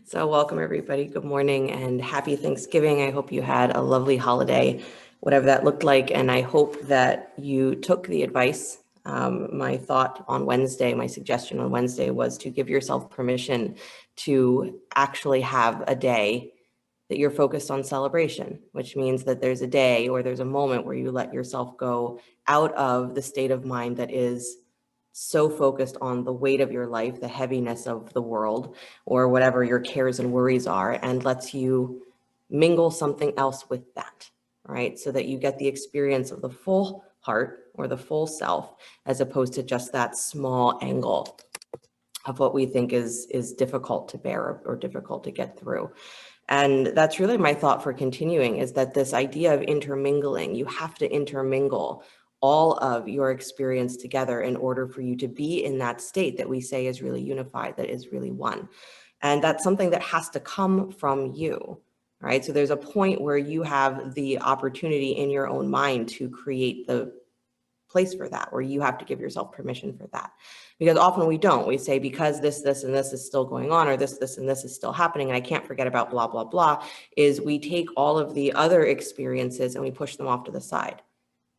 So welcome everybody. Good morning and happy Thanksgiving. I hope you had a lovely holiday, whatever that looked like. And I hope that you took the advice. My thought on Wednesday, my suggestion on Wednesday was to give yourself permission to actually have a day that you're focused on celebration, which means that there's a day or there's a moment where you let yourself go out of the state of mind that is so focused on the weight of your life, the heaviness of the world, or whatever your cares and worries are, and lets you mingle something else with that, right? So that you get the experience of the full heart or the full self, as opposed to just that small angle of what we think is difficult to bear or difficult to get through. And that's really my thought for continuing, is that this idea of intermingling, you have to intermingle all of your experience together in order for you to be in that state that we say is really unified, that is really one. And that's something that has to come from you, right? So there's a point where you have the opportunity in your own mind to create the place for that, where you have to give yourself permission for that. Because often we don't. We say, because this, and this is still going on, or this, and this is still happening, and I can't forget about blah, blah, blah, is we take all of the other experiences and we push them off to the side.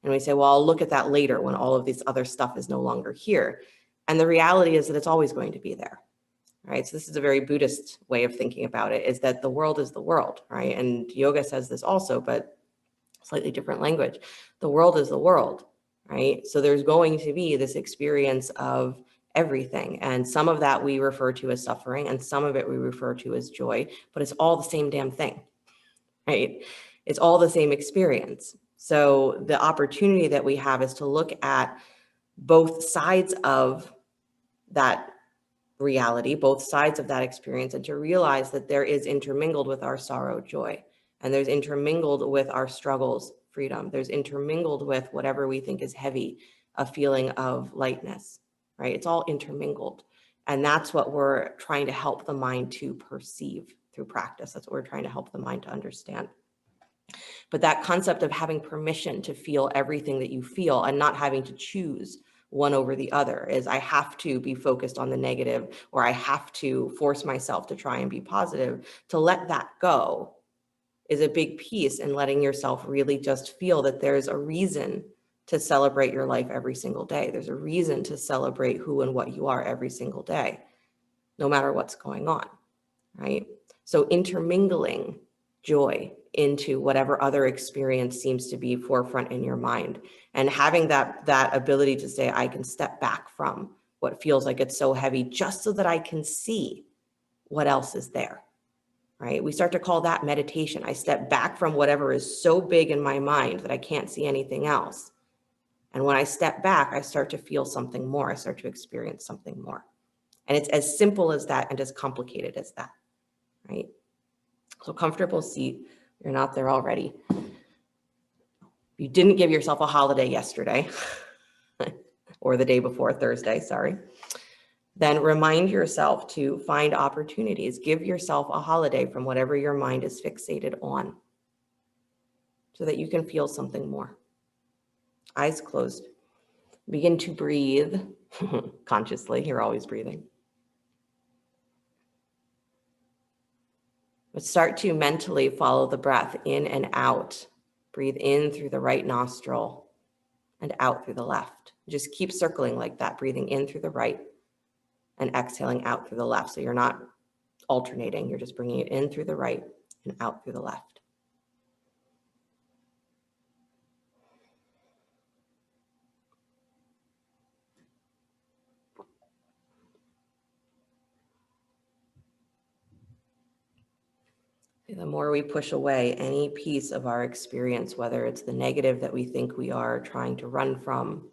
And we say, well, I'll look at that later when all of this other stuff is no longer here. And the reality is that it's always going to be there, right? So this is a very Buddhist way of thinking about it, is that the world is the world, right? And yoga says this also, but slightly different language. The world is the world, right? So there's going to be this experience of everything. And some of that we refer to as suffering, and some of it we refer to as joy, but it's all the same damn thing, right? It's all the same experience. So the opportunity that we have is to look at both sides of that reality, both sides of that experience, and to realize that there is intermingled with our sorrow, joy, and there's intermingled with our struggles, freedom. There's intermingled with whatever we think is heavy, a feeling of lightness, right? It's all intermingled. And that's what we're trying to help the mind to perceive through practice. That's what we're trying to help the mind to understand. But that concept of having permission to feel everything that you feel and not having to choose one over the other, is I have to be focused on the negative, or I have to force myself to try and be positive, to let that go is a big piece in letting yourself really just feel that there's a reason to celebrate your life every single day. There's a reason to celebrate who and what you are every single day, no matter what's going on, right? So intermingling joy into whatever other experience seems to be forefront in your mind, and having that ability to say, I can step back from what feels like it's so heavy, just so that I can see what else is there, right? We start to call that meditation. I step back from whatever is so big in my mind that I can't see anything else. And when I step back, I start to feel something more. I start to experience something more. And it's as simple as that and as complicated as that, right? So comfortable seat. You're not there already. You didn't give yourself a holiday yesterday or the day before, Thursday, sorry. Then remind yourself to find opportunities. Give yourself a holiday from whatever your mind is fixated on, so that you can feel something more. Eyes closed. Begin to breathe consciously. You're always breathing. But start to mentally follow the breath in and out. Breathe in through the right nostril and out through the left. Just keep circling like that, breathing in through the right and exhaling out through the left. So you're not alternating, you're just bringing it in through the right and out through the left. The more we push away any piece of our experience, whether it's the negative that we think we are trying to run from,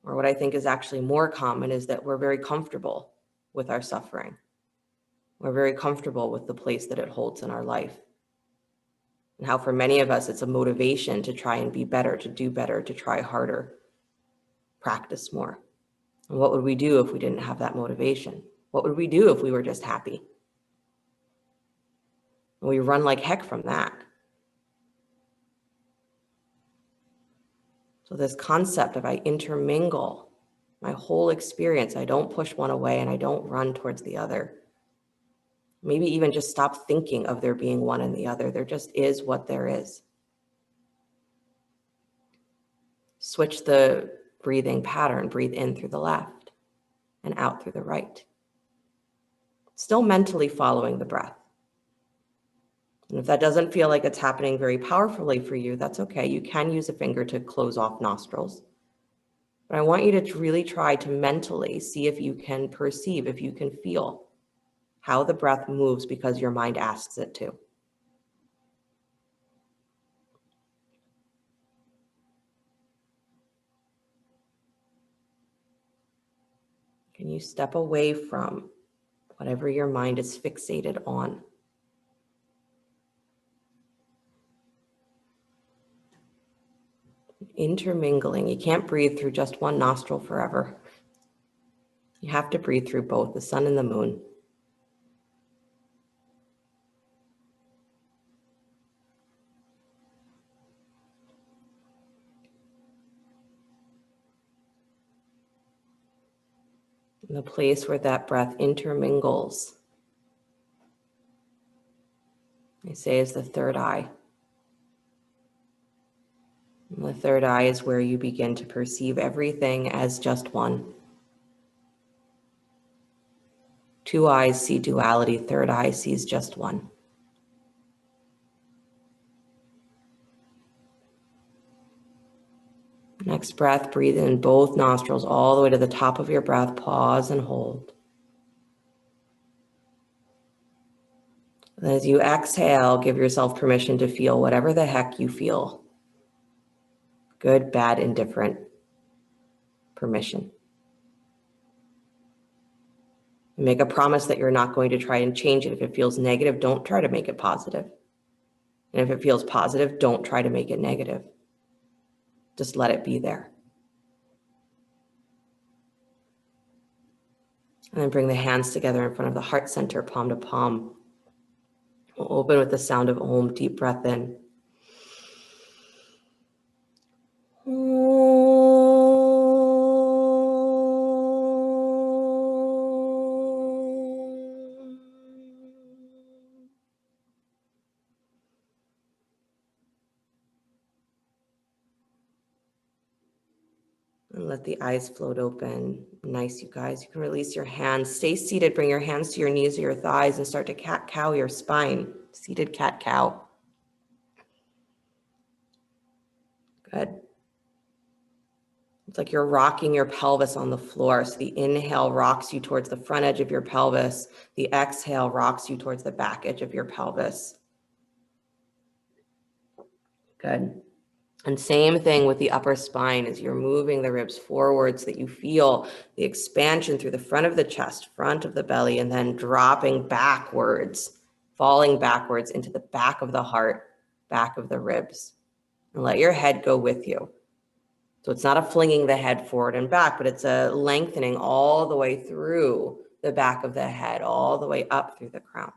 or what I think is actually more common is that we're very comfortable with our suffering. We're very comfortable with the place that it holds in our life. And how for many of us, it's a motivation to try and be better, to do better, to try harder, practice more. And what would we do if we didn't have that motivation? What would we do if we were just happy? And we run like heck from that. So this concept of I intermingle my whole experience, I don't push one away and I don't run towards the other. Maybe even just stop thinking of there being one and the other. There just is what there is. Switch the breathing pattern. Breathe in through the left and out through the right. Still mentally following the breath. And if that doesn't feel like it's happening very powerfully for you, that's okay. You can use a finger to close off nostrils. But I want you to really try to mentally see if you can perceive, if you can feel how the breath moves because your mind asks it to. Can you step away from whatever your mind is fixated on? Intermingling. You can't breathe through just one nostril forever. You have to breathe through both, the sun and the moon. And the place where that breath intermingles, I say, is the third eye. And the third eye is where you begin to perceive everything as just one. Two eyes see duality, third eye sees just one. Next breath, breathe in both nostrils all the way to the top of your breath. Pause and hold. And as you exhale, give yourself permission to feel whatever the heck you feel. Good, bad, indifferent. Permission. Make a promise that you're not going to try and change it. If it feels negative, don't try to make it positive. And if it feels positive, don't try to make it negative. Just let it be there. And then bring the hands together in front of the heart center, palm to palm. We'll open with the sound of Om. Deep breath in. And let the eyes float open. Nice, you guys. You can release your hands. Stay seated. Bring your hands to your knees or your thighs and start to cat-cow your spine. Seated cat-cow. Good. It's like you're rocking your pelvis on the floor. So the inhale rocks you towards the front edge of your pelvis. The exhale rocks you towards the back edge of your pelvis. Good. And same thing with the upper spine as you're moving the ribs forward so that you feel the expansion through the front of the chest, front of the belly, and then dropping backwards, falling backwards into the back of the heart, back of the ribs. And let your head go with you. So it's not a flinging the head forward and back, but it's a lengthening all the way through the back of the head, all the way up through the crown.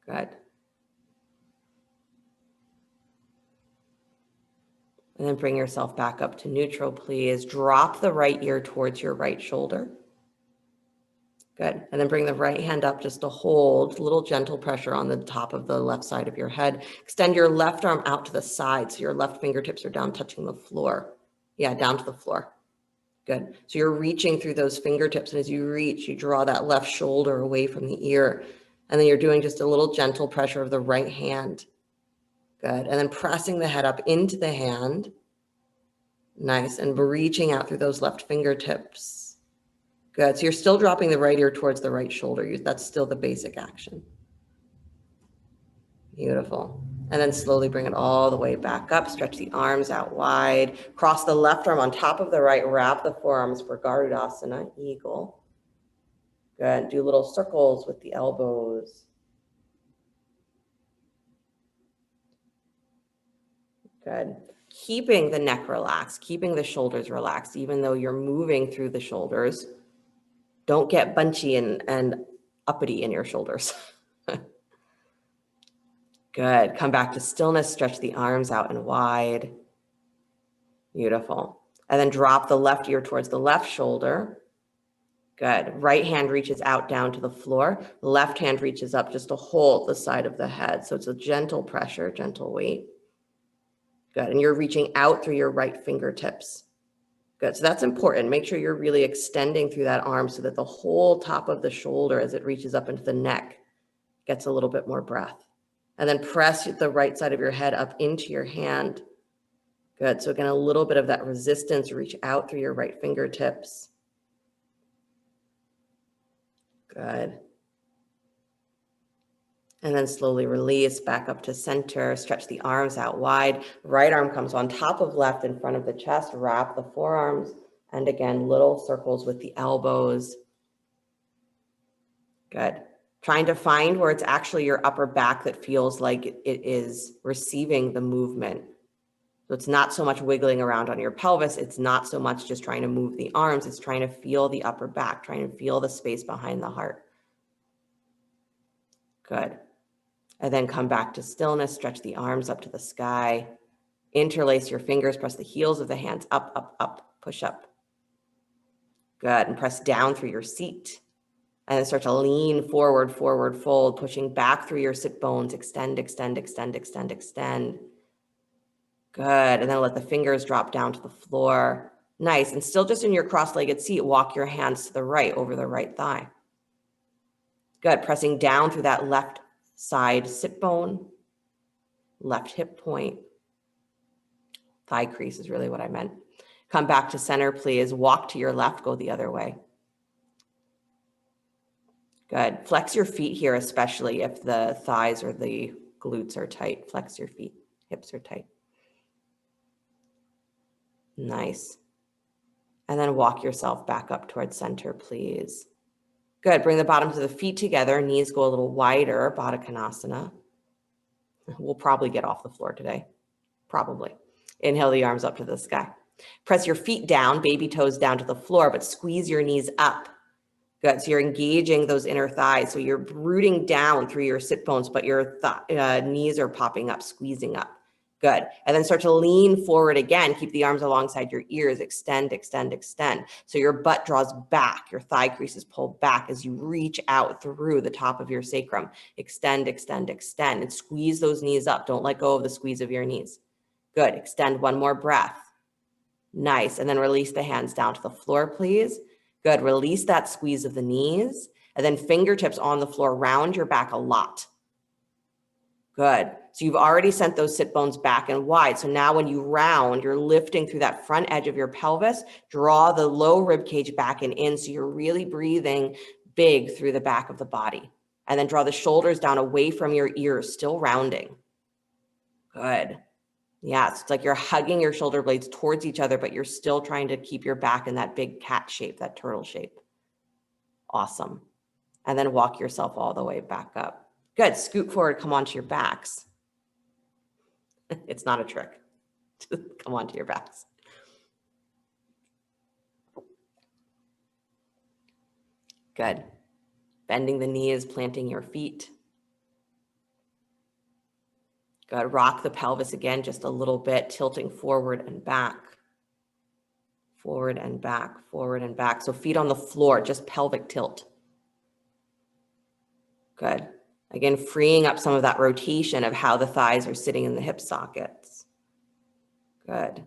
Good. And then bring yourself back up to neutral, please. Drop the right ear towards your right shoulder. Good. And then bring the right hand up just to hold, a little gentle pressure on the top of the left side of your head. Extend your left arm out to the side so your left fingertips are down touching the floor. Yeah, down to the floor. Good. So you're reaching through those fingertips, and as you reach, you draw that left shoulder away from the ear. And then you're doing just a little gentle pressure of the right hand. Good. And then pressing the head up into the hand. Nice. And reaching out through those left fingertips. Good. So you're still dropping the right ear towards the right shoulder. That's still the basic action. Beautiful. And then slowly bring it all the way back up. Stretch the arms out wide. Cross the left arm on top of the right. Wrap the forearms for Garudasana, eagle. Good. Do little circles with the elbows. Good. Keeping the neck relaxed, keeping the shoulders relaxed, even though you're moving through the shoulders. Don't get bunchy and uppity in your shoulders. Good. Come back to stillness. Stretch the arms out and wide. Beautiful. And then drop the left ear towards the left shoulder. Good. Right hand reaches out down to the floor. Left hand reaches up just to hold the side of the head. So it's a gentle pressure, gentle weight. Good. And you're reaching out through your right fingertips. Good. So that's important. Make sure you're really extending through that arm so that the whole top of the shoulder, as it reaches up into the neck, gets a little bit more breath. And then press the right side of your head up into your hand. Good. So again, a little bit of that resistance. Reach out through your right fingertips. Good. And then slowly release back up to center. Stretch the arms out wide. Right arm comes on top of left in front of the chest. Wrap the forearms. And again, little circles with the elbows. Good. Trying to find where it's actually your upper back that feels like it is receiving the movement. So it's not so much wiggling around on your pelvis. It's not so much just trying to move the arms. It's trying to feel the upper back, trying to feel the space behind the heart. Good. And then come back to stillness. Stretch the arms up to the sky. Interlace your fingers. Press the heels of the hands up, up, up. Push up. Good. And press down through your seat. And then start to lean forward, forward, fold, pushing back through your sit bones. Extend, extend, extend, extend, extend. Good. And then let the fingers drop down to the floor. Nice. And still just in your cross-legged seat, walk your hands to the right over the right thigh. Good. Pressing down through that left side sit bone, left hip point. Thigh crease is really what I meant. Come back to center, please. Walk to your left, go the other way. Good. Flex your feet here, especially if the thighs or the glutes are tight. Flex your feet. Hips are tight. Nice. And then walk yourself back up towards center, please. Good. Bring the bottoms of the feet together. Knees go a little wider. Baddha Konasana. We'll probably get off the floor today. Probably. Inhale the arms up to the sky. Press your feet down, baby toes down to the floor, but squeeze your knees up. Good. So you're engaging those inner thighs. So you're rooting down through your sit bones, but your knees are popping up, squeezing up. Good. And then start to lean forward again. Keep the arms alongside your ears. Extend, extend, extend. So your butt draws back. Your thigh creases pull back as you reach out through the top of your sacrum. Extend, extend, extend, and squeeze those knees up. Don't let go of the squeeze of your knees. Good. Extend one more breath. Nice. And then release the hands down to the floor, please. Good. Release that squeeze of the knees, and then fingertips on the floor. Round your back a lot. Good. So you've already sent those sit bones back and wide. So now when you round, you're lifting through that front edge of your pelvis. Draw the low rib cage back and in. So you're really breathing big through the back of the body. And then draw the shoulders down away from your ears, still rounding. Good. Yeah, it's like you're hugging your shoulder blades towards each other, but you're still trying to keep your back in that big cat shape, that turtle shape. Awesome. And then walk yourself all the way back up. Good. Scoot forward, come onto your backs. It's not a trick. Come onto your backs. Good. Bending the knees, planting your feet. Good. Rock the pelvis again just a little bit, tilting forward and back. Forward and back, forward and back. So feet on the floor, just pelvic tilt. Good. Again, freeing up some of that rotation of how the thighs are sitting in the hip sockets. Good.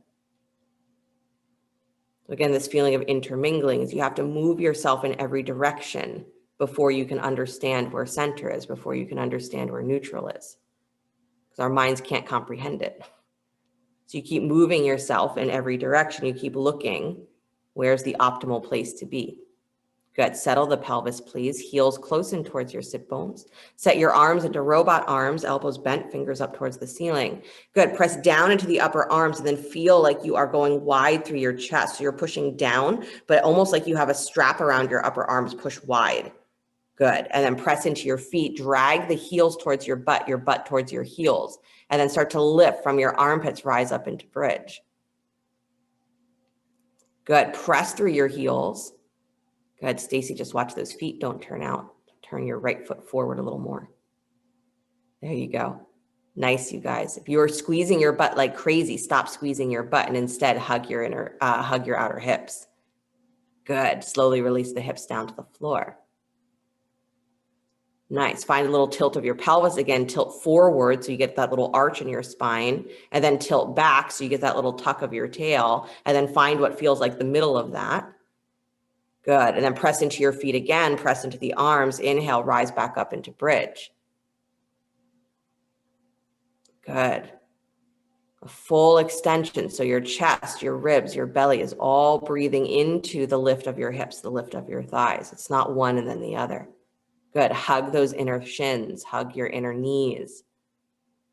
So again, this feeling of intermingling is you have to move yourself in every direction before you can understand where center is, before you can understand where neutral is. Because our minds can't comprehend it. So you keep moving yourself in every direction. You keep looking, where's the optimal place to be? Good. Settle the pelvis, please. Heels close in towards your sit bones. Set your arms into robot arms, elbows bent, fingers up towards the ceiling. Good. Press down into the upper arms and then feel like you are going wide through your chest. So you're pushing down, but almost like you have a strap around your upper arms, push wide. Good. And then press into your feet. Drag the heels towards your butt towards your heels. And then start to lift from your armpits, rise up into bridge. Good. Press through your heels. Good. Stacy, just watch those feet don't turn out. Turn your right foot forward a little more. There you go. Nice, you guys. If you are squeezing your butt like crazy, stop squeezing your butt and instead hug your outer hips. Good. Slowly release the hips down to the floor. Nice. Find a little tilt of your pelvis. Again, tilt forward so you get that little arch in your spine, and then tilt back so you get that little tuck of your tail, and then find what feels like the middle of that. Good. And then press into your feet again, press into the arms. Inhale, rise back up into bridge. Good. A full extension. So your chest, your ribs, your belly is all breathing into the lift of your hips, the lift of your thighs. It's not one and then the other. Good. Hug those inner shins, hug your inner knees,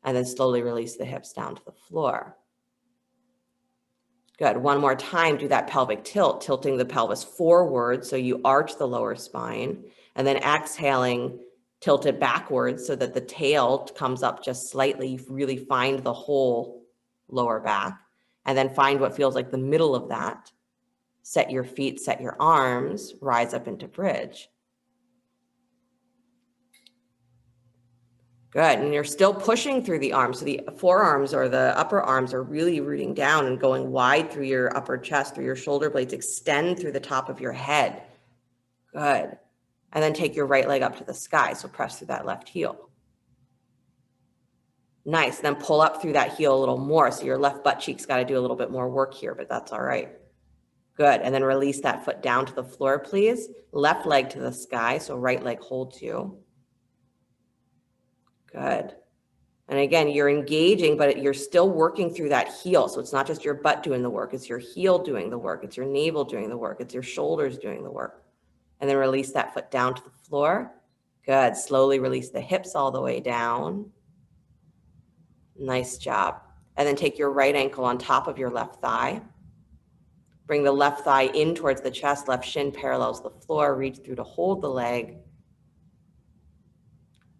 and then slowly release the hips down to the floor. Good. One more time, do that pelvic tilt, tilting the pelvis forward so you arch the lower spine, and then exhaling, tilt it backwards so that the tail comes up just slightly. You really find the whole lower back, and then find what feels like the middle of that. Set your feet, set your arms, rise up into bridge. Good. And you're still pushing through the arms. So the forearms or the upper arms are really rooting down and going wide through your upper chest, through your shoulder blades. Extend through the top of your head. Good. And then take your right leg up to the sky. So press through that left heel. Nice. Then pull up through that heel a little more. So your left butt cheek's got to do a little bit more work here, but that's all right. Good. And then release that foot down to the floor, please. Left leg to the sky. So right leg holds you. Good. And again, you're engaging, but you're still working through that heel. So it's not just your butt doing the work. It's your heel doing the work. It's your navel doing the work. It's your shoulders doing the work. And then release that foot down to the floor. Good. Slowly release the hips all the way down. Nice job. And then take your right ankle on top of your left thigh. Bring the left thigh in towards the chest. Left shin parallels the floor. Reach through to hold the leg.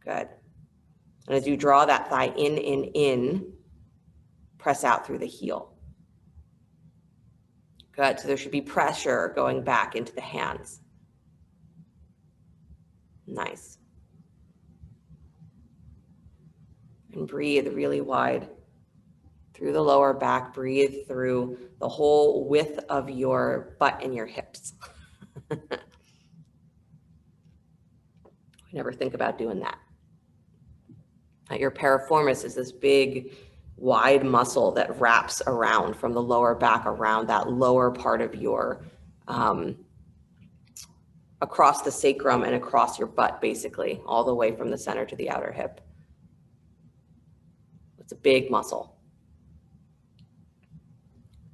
Good. And as you draw that thigh in, press out through the heel. Good. So there should be pressure going back into the hands. Nice. And breathe really wide through the lower back. Breathe through the whole width of your butt and your hips. I never think about doing that. Your piriformis is this big, wide muscle that wraps around from the lower back around that lower part of your, across the sacrum and across your butt, basically, all the way from the center to the outer hip. It's a big muscle.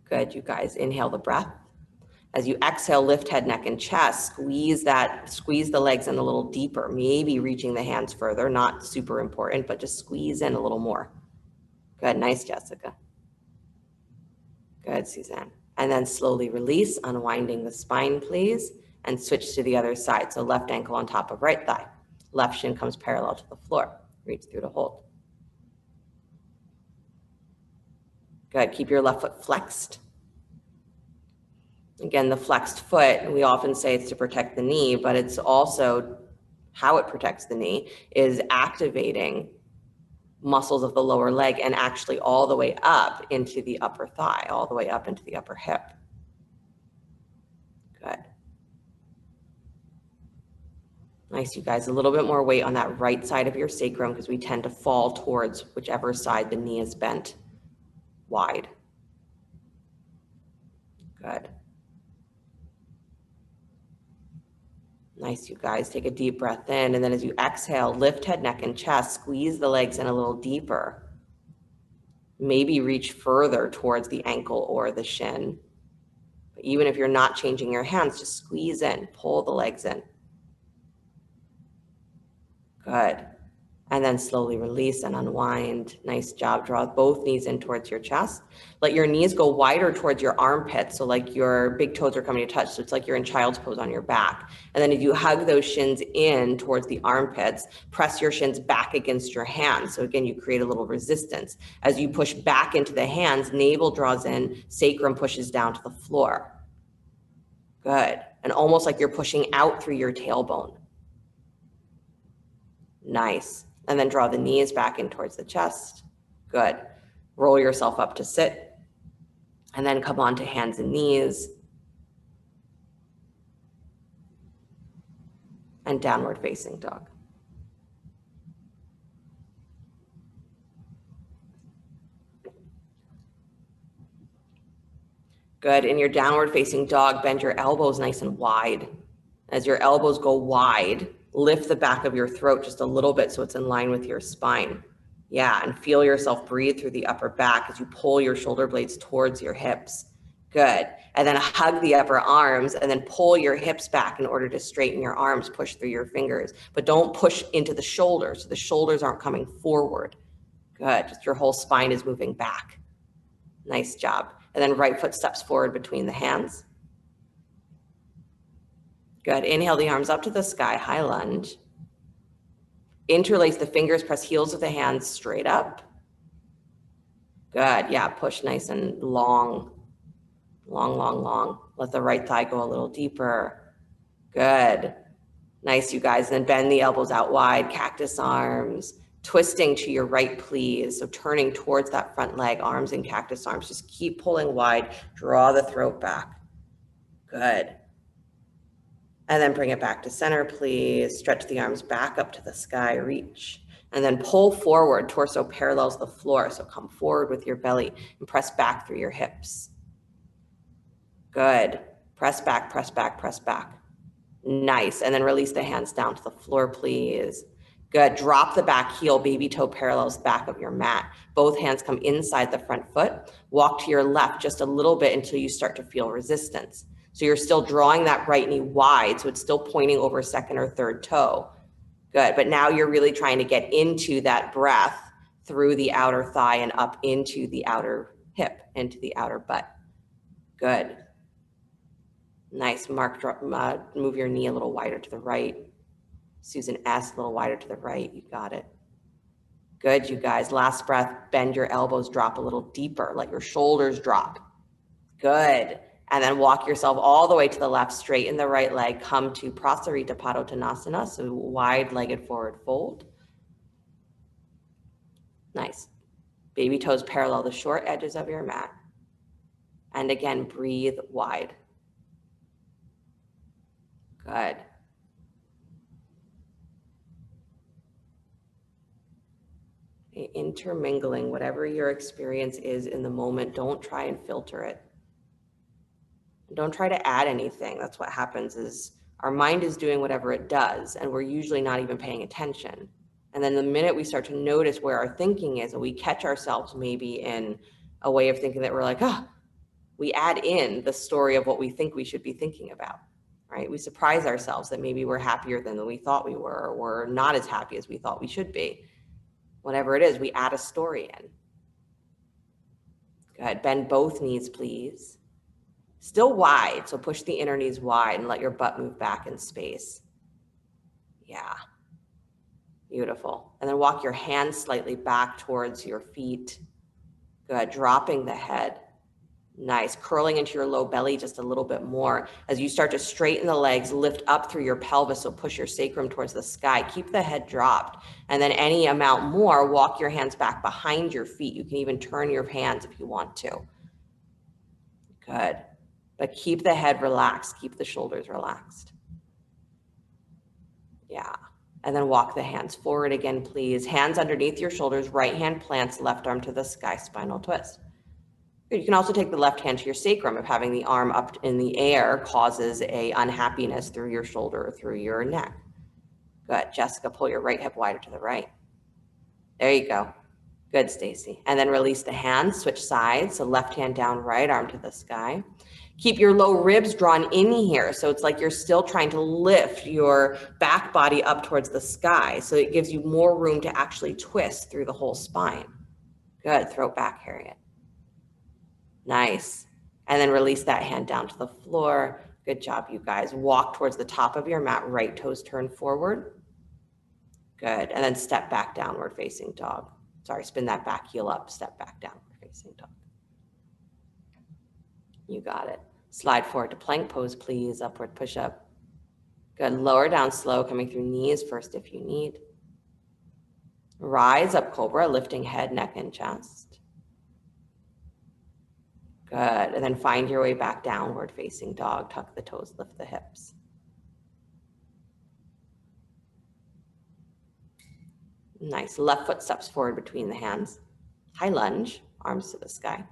Good, you guys. Inhale the breath. As you exhale, lift head, neck, and chest. Squeeze the legs in a little deeper, maybe reaching the hands further. Not super important, but just squeeze in a little more. Good, nice, Jessica. Good, Suzanne. And then slowly release, unwinding the spine, please, and switch to the other side. So left ankle on top of right thigh. Left shin comes parallel to the floor. Reach through to hold. Good, keep your left foot flexed. Again, the flexed foot, we often say it's to protect the knee, but it's also how it protects the knee is activating muscles of the lower leg and actually all the way up into the upper thigh, all the way up into the upper hip. Good. Nice, you guys. A little bit more weight on that right side of your sacrum because we tend to fall towards whichever side the knee is bent wide. Good. Nice, you guys. Take a deep breath in, and then as you exhale, lift head, neck, and chest. Squeeze the legs in a little deeper. Maybe reach further towards the ankle or the shin. But even if you're not changing your hands, just squeeze in, pull the legs in. Good. And then slowly release and unwind. Nice job. Draw both knees in towards your chest. Let your knees go wider towards your armpits. So like your big toes are coming to touch. So it's like you're in child's pose on your back. And then if you hug those shins in towards the armpits, press your shins back against your hands. So again, you create a little resistance. As you push back into the hands, navel draws in, sacrum pushes down to the floor. Good. And almost like you're pushing out through your tailbone. Nice. And then draw the knees back in towards the chest. Good. Roll yourself up to sit. And then come on to hands and knees. and downward facing dog. Good. In your downward facing dog, bend your elbows nice and wide. As your elbows go wide, lift the back of your throat just a little bit so it's in line with your spine. Yeah, and feel yourself breathe through the upper back as you pull your shoulder blades towards your hips. Good. And then hug the upper arms and then pull your hips back in order to straighten your arms, push through your fingers. But don't push into the shoulders, so the shoulders aren't coming forward. Good. Just your whole spine is moving back. Nice job. And then right foot steps forward between the hands. Good. Inhale the arms up to the sky, high lunge. Interlace the fingers, press heels of the hands straight up. Good. Yeah, push nice and long, long, long, long. Let the right thigh go a little deeper. Good. Nice, you guys. Then bend the elbows out wide, cactus arms, twisting to your right, please. So turning towards that front leg, arms in cactus arms. Just keep pulling wide, draw the throat back. Good. And then bring it back to center, please. Stretch the arms back up to the sky, reach. And then pull forward, torso parallels the floor. So come forward with your belly and press back through your hips. Good. Press back, press back, press back. Nice. And then release the hands down to the floor, please. Good. Drop the back heel, baby toe parallels the back of your mat. Both hands come inside the front foot. Walk to your left just a little bit until you start to feel resistance. So you're still drawing that right knee wide, so it's still pointing over second or third toe. Good. But now you're really trying to get into that breath through the outer thigh and up into the outer hip, into the outer butt. Good. Nice. Mark, move your knee a little wider to the right. Susan S, a little wider to the right. You got it. Good, you guys. Last breath, bend your elbows, drop a little deeper. Let your shoulders drop. Good. And then walk yourself all the way to the left, straighten the right leg, come to Prasarita Padottanasana, so wide-legged forward fold. Nice. Baby toes parallel the short edges of your mat. And again, breathe wide. Good. Intermingling, whatever your experience is in the moment, don't try and filter it. Don't try to add anything. That's what happens is our mind is doing whatever it does, and we're usually not even paying attention. And then the minute we start to notice where our thinking is, and we catch ourselves maybe in a way of thinking that we're like, we add in the story of what we think we should be thinking about, right? We surprise ourselves that maybe we're happier than we thought we were, or we're not as happy as we thought we should be. Whatever it is, we add a story in. Go ahead, bend both knees, please. Still wide, so push the inner knees wide and let your butt move back in space. Yeah, beautiful. And then walk your hands slightly back towards your feet. Good, dropping the head. Nice, curling into your low belly just a little bit more. As you start to straighten the legs, lift up through your pelvis, so push your sacrum towards the sky. Keep the head dropped. And then any amount more, walk your hands back behind your feet. You can even turn your hands if you want to. Good. But keep the head relaxed. Keep the shoulders relaxed. Yeah. And then walk the hands forward again, please. Hands underneath your shoulders, right hand plants, left arm to the sky, spinal twist. You can also take the left hand to your sacrum if having the arm up in the air causes a unhappiness through your shoulder or through your neck. Good. Jessica, pull your right hip wider to the right. There you go. Good, Stacy. And then release the hands, switch sides. So left hand down, right arm to the sky. Keep your low ribs drawn in here. So it's like you're still trying to lift your back body up towards the sky. So it gives you more room to actually twist through the whole spine. Good. Throat back, Harriet. Nice. And then release that hand down to the floor. Good job, you guys. Walk towards the top of your mat, right toes turn forward. Good. And then step back, downward facing dog. Sorry, spin that back heel up, step back, downward facing dog. You got it. Slide forward to plank pose, please. Upward push up. Good. Lower down slow, coming through knees first if you need. Rise up cobra, lifting head, neck, and chest. Good. And then find your way back, downward facing dog. Tuck the toes, lift the hips. Nice. Left foot steps forward between the hands. High lunge, arms to the sky.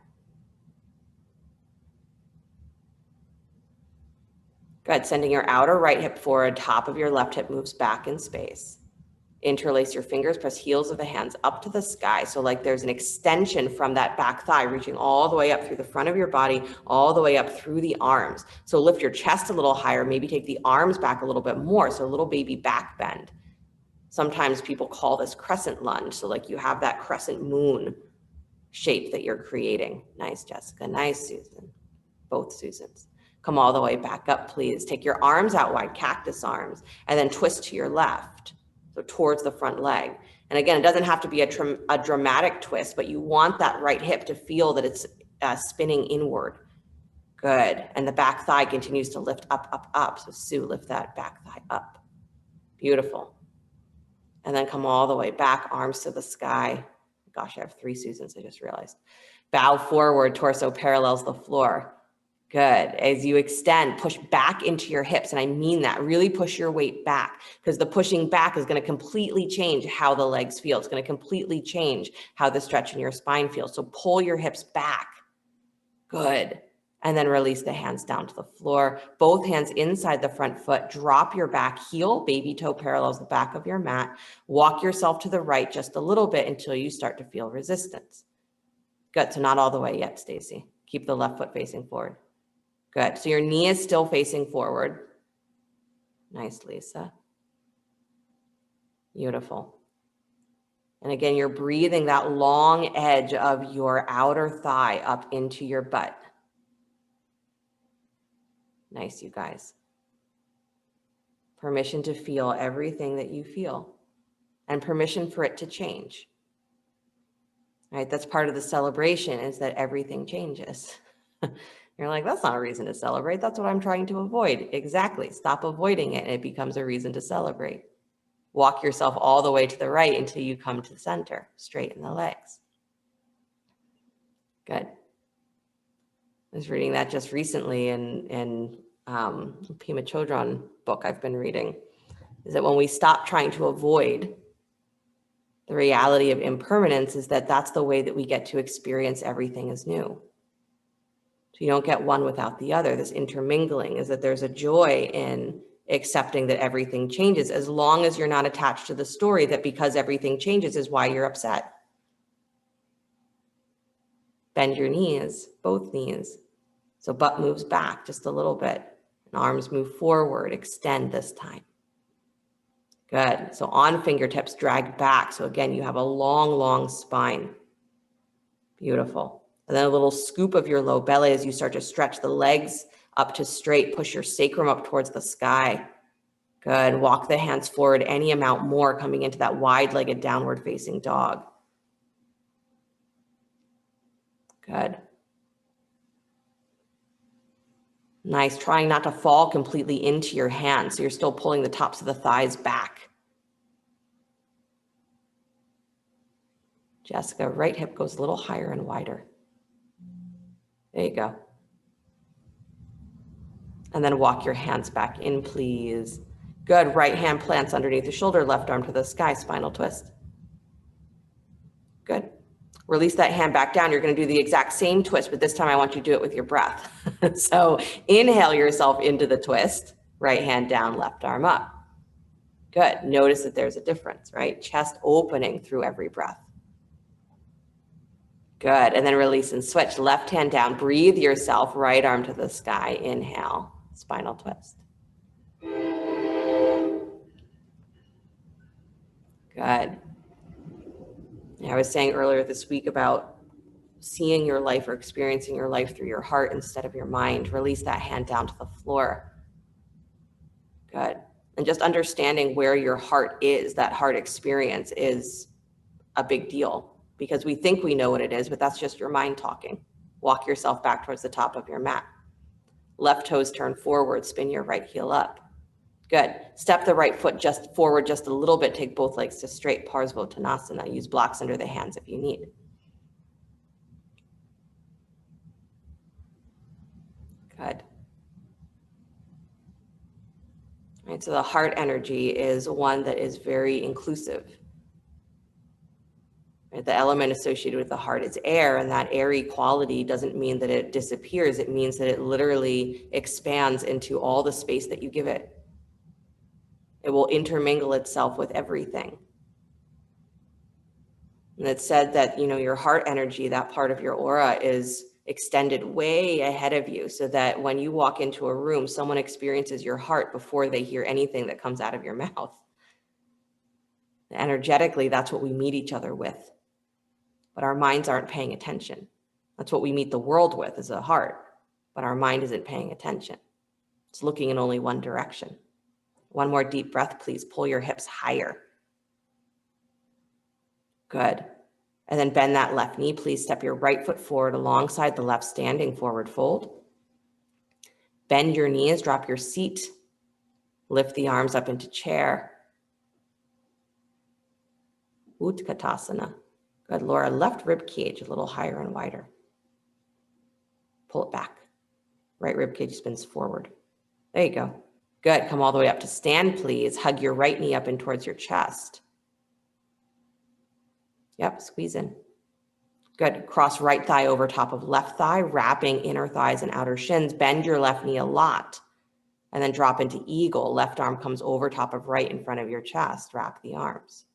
Good. Sending your outer right hip forward, top of your left hip moves back in space. Interlace your fingers, press heels of the hands up to the sky. So like there's an extension from that back thigh, reaching all the way up through the front of your body, all the way up through the arms. So lift your chest a little higher, maybe take the arms back a little bit more. So a little baby back bend. Sometimes people call this crescent lunge. So like you have that crescent moon shape that you're creating. Nice, Jessica. Nice, Susan. Both Susans. Come all the way back up, please. Take your arms out wide, cactus arms, and then twist to your left, so towards the front leg. And again, it doesn't have to be a dramatic twist, but you want that right hip to feel that it's spinning inward. Good. And the back thigh continues to lift up, up, up. So Sue, lift that back thigh up. Beautiful. And then come all the way back, arms to the sky. Gosh, I have 3 Susans, I just realized. Bow forward, torso parallels the floor. Good. As you extend, push back into your hips. And I mean that. Really push your weight back, because the pushing back is going to completely change how the legs feel. It's going to completely change how the stretch in your spine feels. So pull your hips back. Good. And then release the hands down to the floor. Both hands inside the front foot. Drop your back heel. Baby toe parallels the back of your mat. Walk yourself to the right just a little bit until you start to feel resistance. Good. So not all the way yet, Stacy. Keep the left foot facing forward. Good. So your knee is still facing forward. Nice, Lisa. Beautiful. And again, you're breathing that long edge of your outer thigh up into your butt. Nice, you guys. Permission to feel everything that you feel, and permission for it to change. All right, that's part of the celebration, is that everything changes. You're like, that's not a reason to celebrate. That's what I'm trying to avoid. Exactly. Stop avoiding it, and it becomes a reason to celebrate. Walk yourself all the way to the right until you come to the center. Straighten the legs. Good. I was reading that just recently in Pema Chodron book I've been reading, is that when we stop trying to avoid the reality of impermanence, is that that's the way that we get to experience everything as new. So you don't get one without the other. This intermingling is that there's a joy in accepting that everything changes, as long as you're not attached to the story that because everything changes is why you're upset. Bend your knees, both knees. So butt moves back just a little bit, and arms move forward, extend this time. Good. So on fingertips, drag back. So again, you have a long, long spine. Beautiful. And then a little scoop of your low belly as you start to stretch the legs up to straight. Push your sacrum up towards the sky. Good. Walk the hands forward any amount more, coming into that wide-legged downward facing dog. Good. Nice. Trying not to fall completely into your hands. So you're still pulling the tops of the thighs back. Jessica, right hip goes a little higher and wider. There you go. And then walk your hands back in, please. Good. Right hand plants underneath the shoulder, left arm to the sky, spinal twist. Good. Release that hand back down. You're going to do the exact same twist, but this time I want you to do it with your breath. So inhale yourself into the twist, right hand down, left arm up. Good. Notice that there's a difference, right? Chest opening through every breath. Good. And then release and switch. Left hand down. Breathe yourself. Right arm to the sky. Inhale. Spinal twist. Good. I was saying earlier this week about seeing your life or experiencing your life through your heart instead of your mind. Release that hand down to the floor. Good. And just understanding where your heart is, that heart experience is a big deal, because we think we know what it is, but that's just your mind talking. Walk yourself back towards the top of your mat. Left toes turn forward, spin your right heel up. Good. Step the right foot just forward just a little bit. Take both legs to straight, Parsvottanasana. Use blocks under the hands if you need. Good. All right, so the heart energy is one that is very inclusive. The element associated with the heart is air, and that airy quality doesn't mean that it disappears. It means that it literally expands into all the space that you give it. It will intermingle itself with everything. And it's said that, your heart energy, that part of your aura, is extended way ahead of you, so that when you walk into a room, someone experiences your heart before they hear anything that comes out of your mouth. Energetically, that's what we meet each other with. But our minds aren't paying attention. That's what we meet the world with, is a heart. But our mind isn't paying attention. It's looking in only one direction. One more deep breath, please. Pull your hips higher. Good. And then bend that left knee, please. Step your right foot forward alongside the left, standing forward fold. Bend your knees, drop your seat. Lift the arms up into chair. Utkatasana. Good, Laura. Left rib cage a little higher and wider. Pull it back. Right rib cage spins forward. There you go. Good. Come all the way up to stand, please. Hug your right knee up in towards your chest. Yep, squeeze in. Good. Cross right thigh over top of left thigh, wrapping inner thighs and outer shins. Bend your left knee a lot. And then drop into eagle. Left arm comes over top of right in front of your chest. Wrap the arms.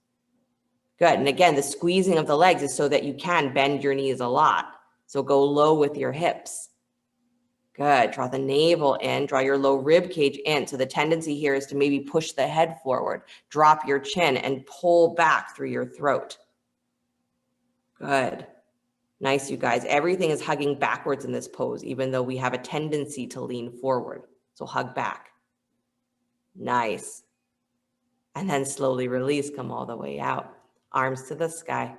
Good. And again, the squeezing of the legs is so that you can bend your knees a lot. So go low with your hips. Good. Draw the navel in. Draw your low rib cage in. So the tendency here is to maybe push the head forward. Drop your chin and pull back through your throat. Good. Nice, you guys. Everything is hugging backwards in this pose, even though we have a tendency to lean forward. So hug back. Nice. And then slowly release. Come all the way out. Arms to the sky.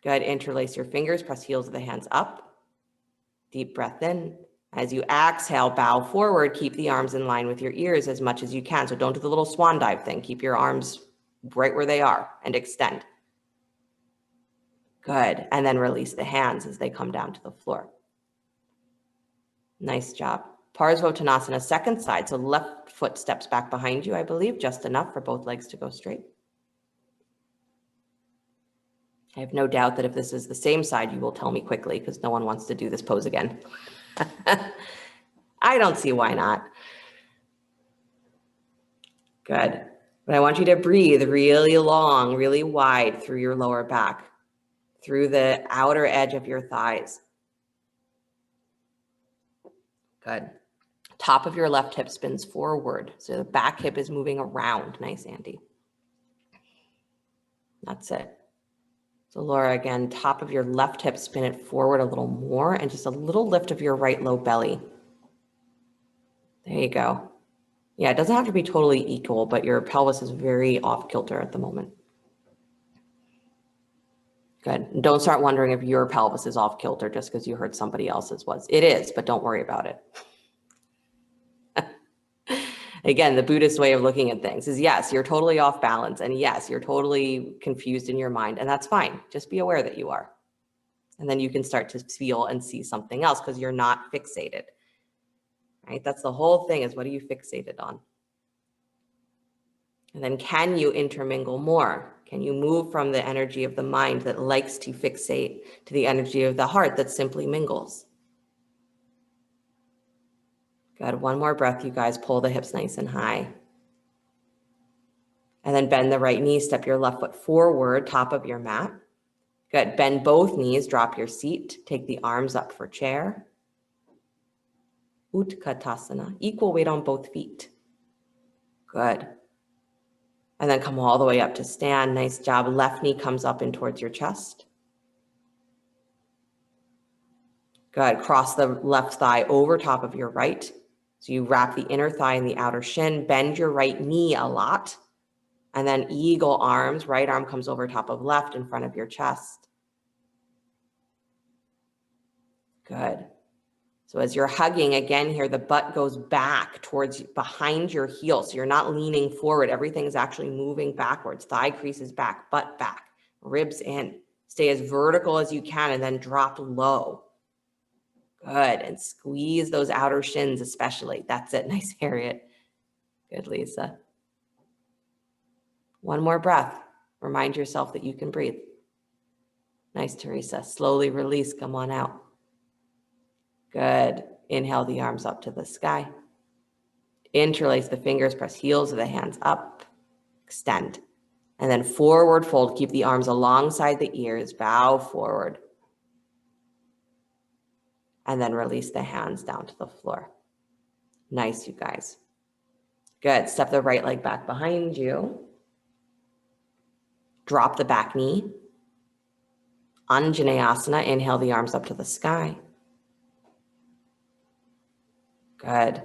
Good. Interlace your fingers. Press heels of the hands up. Deep breath in. As you exhale, bow forward. Keep the arms in line with your ears as much as you can. So don't do the little swan dive thing. Keep your arms right where they are and extend. Good. And then release the hands as they come down to the floor. Nice job. Parsvottanasana, second side. So left foot steps back behind you, I believe, just enough for both legs to go straight. I have no doubt that if this is the same side, you will tell me quickly, because no one wants to do this pose again. I don't see why not. Good. But I want you to breathe really long, really wide through your lower back, through the outer edge of your thighs. Good. Top of your left hip spins forward. So the back hip is moving around. Nice, Andy. That's it. So Laura, again, top of your left hip, spin it forward a little more, and just a little lift of your right low belly. There you go. Yeah, it doesn't have to be totally equal, but your pelvis is very off kilter at the moment. Good. And don't start wondering if your pelvis is off kilter just because you heard somebody else's was. It is, but don't worry about it. Again, the Buddhist way of looking at things is, yes, you're totally off balance, and yes, you're totally confused in your mind, and that's fine. Just be aware that you are. And then you can start to feel and see something else because you're not fixated, right? That's the whole thing, is what are you fixated on? And then can you intermingle more? Can you move from the energy of the mind that likes to fixate to the energy of the heart that simply mingles? Good. One more breath, you guys. Pull the hips nice and high. And then bend the right knee. Step your left foot forward, top of your mat. Good. Bend both knees. Drop your seat. Take the arms up for chair. Utkatasana. Equal weight on both feet. Good. And then come all the way up to stand. Nice job. Left knee comes up in towards your chest. Good. Cross the left thigh over top of your right. So you wrap the inner thigh and the outer shin. Bend your right knee a lot. And then eagle arms. Right arm comes over top of left in front of your chest. Good. So as you're hugging, again here, the butt goes back towards behind your heel. So you're not leaning forward. Everything's actually moving backwards. Thigh creases back, butt back, ribs in. Stay as vertical as you can and then drop low. Good. And squeeze those outer shins especially. That's it. Nice, Harriet. Good, Lisa. One more breath. Remind yourself that you can breathe. Nice, Teresa. Slowly release, come on out. Good. Inhale the arms up to the sky. Interlace the fingers, press heels of the hands up. Extend. And then forward fold. Keep the arms alongside the ears. Bow forward. And then release the hands down to the floor. Nice, you guys. Good. Step the right leg back behind you. Drop the back knee. Anjaneyasana. Inhale the arms up to the sky. Good.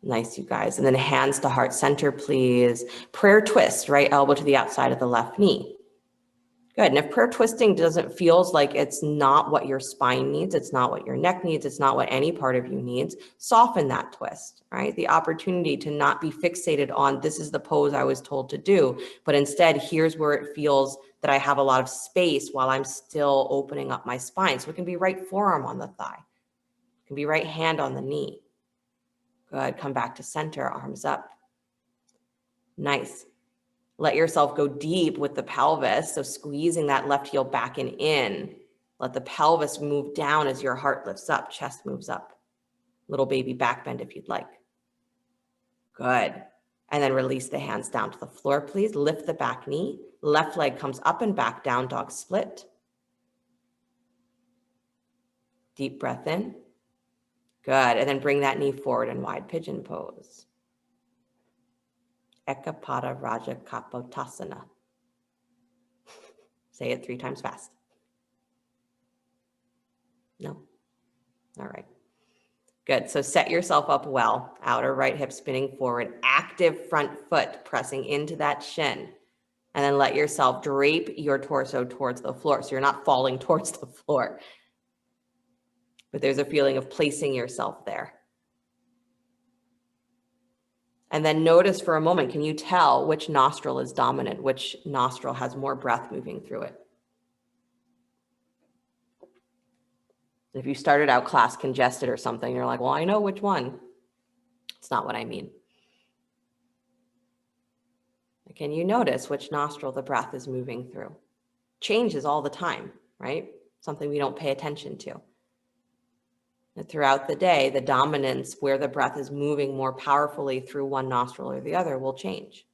Nice, you guys. And then hands to heart center, please. Prayer twist, right elbow to the outside of the left knee. Good. And if prayer twisting feels like it's not what your spine needs, it's not what your neck needs, it's not what any part of you needs, soften that twist, right? The opportunity to not be fixated on this is the pose I was told to do, but instead here's where it feels that I have a lot of space while I'm still opening up my spine. So it can be right forearm on the thigh. It can be right hand on the knee. Good. Come back to center, arms up. Nice. Let yourself go deep with the pelvis. So squeezing that left heel back and in. Let the pelvis move down as your heart lifts up, chest moves up. Little baby back bend if you'd like. Good. And then release the hands down to the floor, please. Lift the back knee. Left leg comes up and back, down dog split. Deep breath in. Good. And then bring that knee forward in wide pigeon pose. Ekapada Raja Kapotasana. Say it 3 times fast. No? All right. Good. So set yourself up well. Outer right hip spinning forward. Active front foot pressing into that shin. And then let yourself drape your torso towards the floor. So you're not falling towards the floor. But there's a feeling of placing yourself there. And then notice for a moment, can you tell which nostril is dominant, which nostril has more breath moving through it? If you started out class congested or something, you're like, well, I know which one. It's not what I mean. Can you notice which nostril the breath is moving through? Changes all the time, right? Something we don't pay attention to. And throughout the day, the dominance where the breath is moving more powerfully through one nostril or the other will change.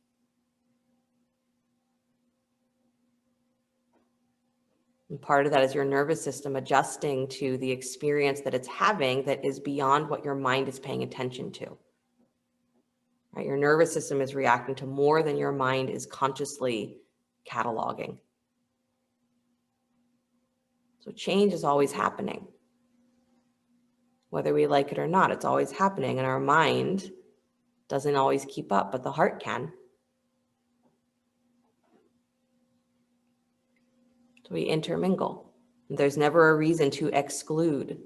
And part of that is your nervous system adjusting to the experience that it's having that is beyond what your mind is paying attention to. Right? Your nervous system is reacting to more than your mind is consciously cataloging. So change is always happening. Whether we like it or not, it's always happening. And our mind doesn't always keep up, but the heart can. So we intermingle. There's never a reason to exclude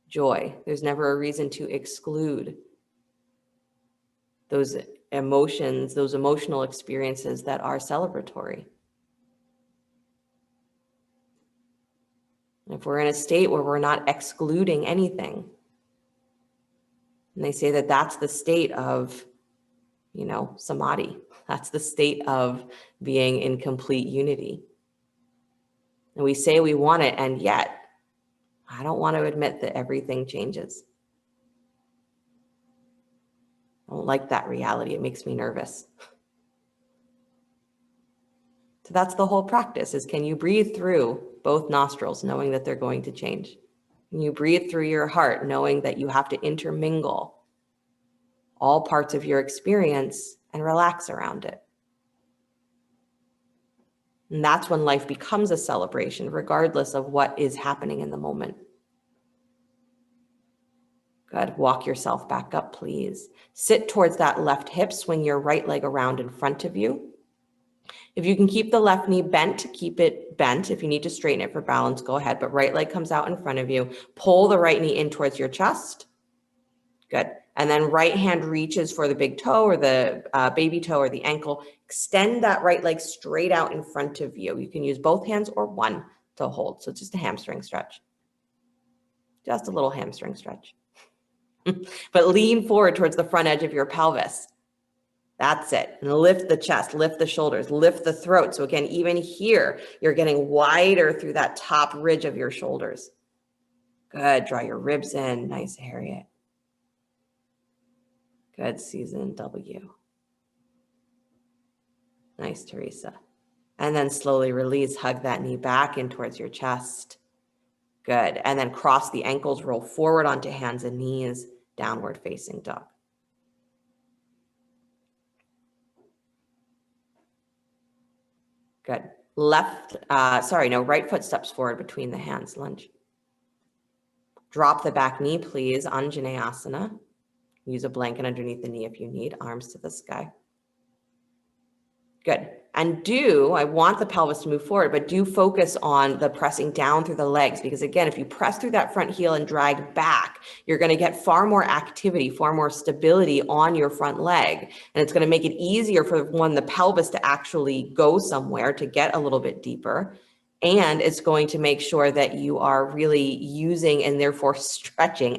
joy. There's never a reason to exclude those emotions, those emotional experiences that are celebratory. If we're in a state where we're not excluding anything, and they say that that's the state of, samadhi. That's the state of being in complete unity. And we say we want it, and yet I don't want to admit that everything changes. I don't like that reality. It makes me nervous. So that's the whole practice is, can you breathe through both nostrils knowing that they're going to change? Can you breathe through your heart knowing that you have to intermingle all parts of your experience and relax around it? And that's when life becomes a celebration, regardless of what is happening in the moment. Good. Walk yourself back up, please. Sit towards that left hip. Swing your right leg around in front of you. If you can keep the left knee bent, keep it bent. If you need to straighten it for balance, go ahead. But right leg comes out in front of you. Pull the right knee in towards your chest. Good. And then right hand reaches for the big toe or the baby toe or the ankle. Extend that right leg straight out in front of you. You can use both hands or one to hold. So just a hamstring stretch. Just a little hamstring stretch. But lean forward towards the front edge of your pelvis. That's it. And lift the chest, lift the shoulders, lift the throat. So again, even here, you're getting wider through that top ridge of your shoulders. Good. Draw your ribs in. Nice, Harriet. Good, Susan W. Nice, Teresa. And then slowly release, hug that knee back in towards your chest. Good. And then cross the ankles, roll forward onto hands and knees, downward facing dog. Good. Right foot steps forward between the hands, lunge. Drop the back knee, please, Anjaneyasana. Use a blanket underneath the knee if you need, arms to the sky. Good. And I want the pelvis to move forward, but do focus on the pressing down through the legs, because again, if you press through that front heel and drag back, you're going to get far more activity, far more stability on your front leg. And it's going to make it easier for the pelvis to actually go somewhere, to get a little bit deeper. And it's going to make sure that you are really using and therefore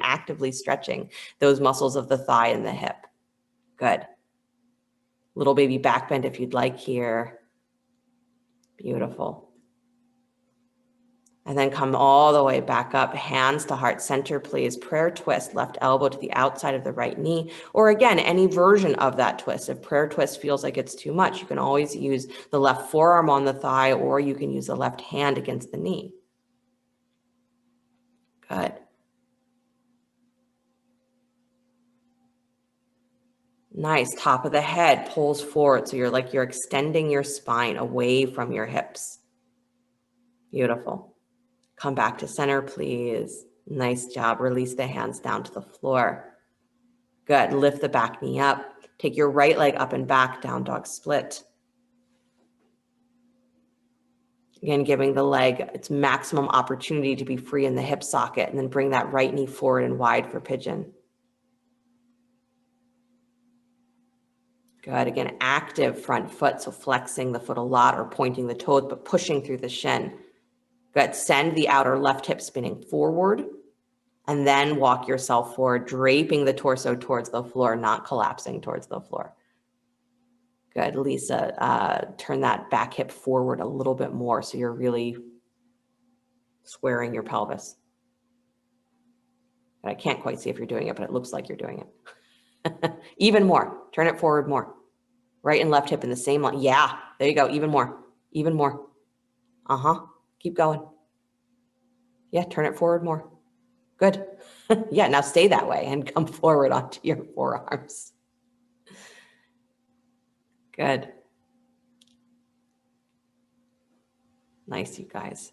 actively stretching those muscles of the thigh and the hip. Good. Little baby back bend if you'd like here. Beautiful. And then come all the way back up, hands to heart center, please. Prayer twist, left elbow to the outside of the right knee. Or again, any version of that twist. If prayer twist feels like it's too much, you can always use the left forearm on the thigh, or you can use the left hand against the knee. Good. Nice. Top of the head pulls forward. So you're extending your spine away from your hips. Beautiful. Come back to center, please. Nice job. Release the hands down to the floor. Good. Lift the back knee up. Take your right leg up and back, down dog split. Again, giving the leg its maximum opportunity to be free in the hip socket, and then bring that right knee forward and wide for pigeon. Good. Again, active front foot, so flexing the foot a lot or pointing the toes, but pushing through the shin. Good. Send the outer left hip spinning forward, and then walk yourself forward, draping the torso towards the floor, not collapsing towards the floor. Good. Lisa, turn that back hip forward a little bit more so you're really squaring your pelvis. I can't quite see if you're doing it, but it looks like you're doing it. Even more. Turn it forward more. Right and left hip in the same line. Yeah, there you go. Even more. Even more. Keep going. Yeah, turn it forward more. Good. Yeah, now stay that way and come forward onto your forearms. Good. Nice, you guys.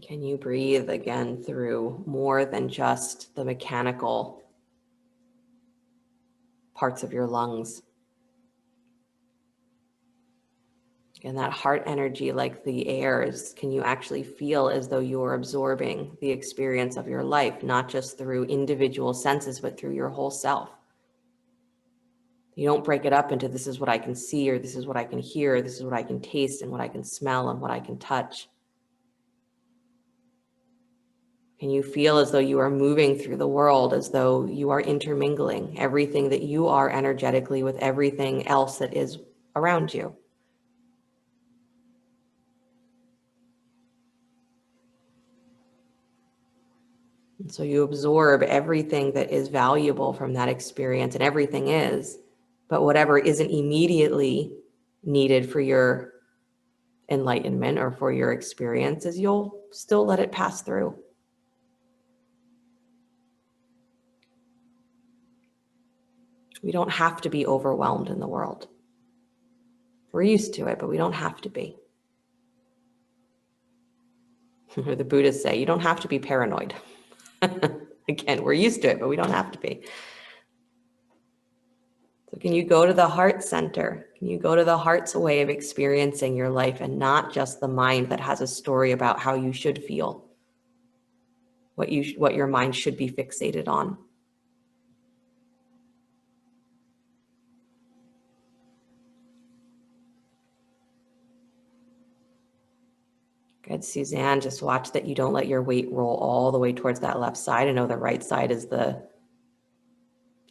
Can you breathe again through more than just the mechanical parts of your lungs? And that heart energy, like the airs, can you actually feel as though you are absorbing the experience of your life, not just through individual senses, but through your whole self? You don't break it up into this is what I can see, or this is what I can hear, or this is what I can taste, and what I can smell, and what I can touch. Can you feel as though you are moving through the world, as though you are intermingling everything that you are energetically with everything else that is around you? And so you absorb everything that is valuable from that experience, and everything is, but whatever isn't immediately needed for your enlightenment or for your experiences, you'll still let it pass through. We don't have to be overwhelmed in the world. We're used to it, but we don't have to be. Or the Buddhists say, you don't have to be paranoid. Again, we're used to it, but we don't have to be. So can you go to the heart center? Can you go to the heart's way of experiencing your life, and not just the mind that has a story about how you should feel, what your mind should be fixated on? Good, Suzanne. Just watch that you don't let your weight roll all the way towards that left side. I know the right side is the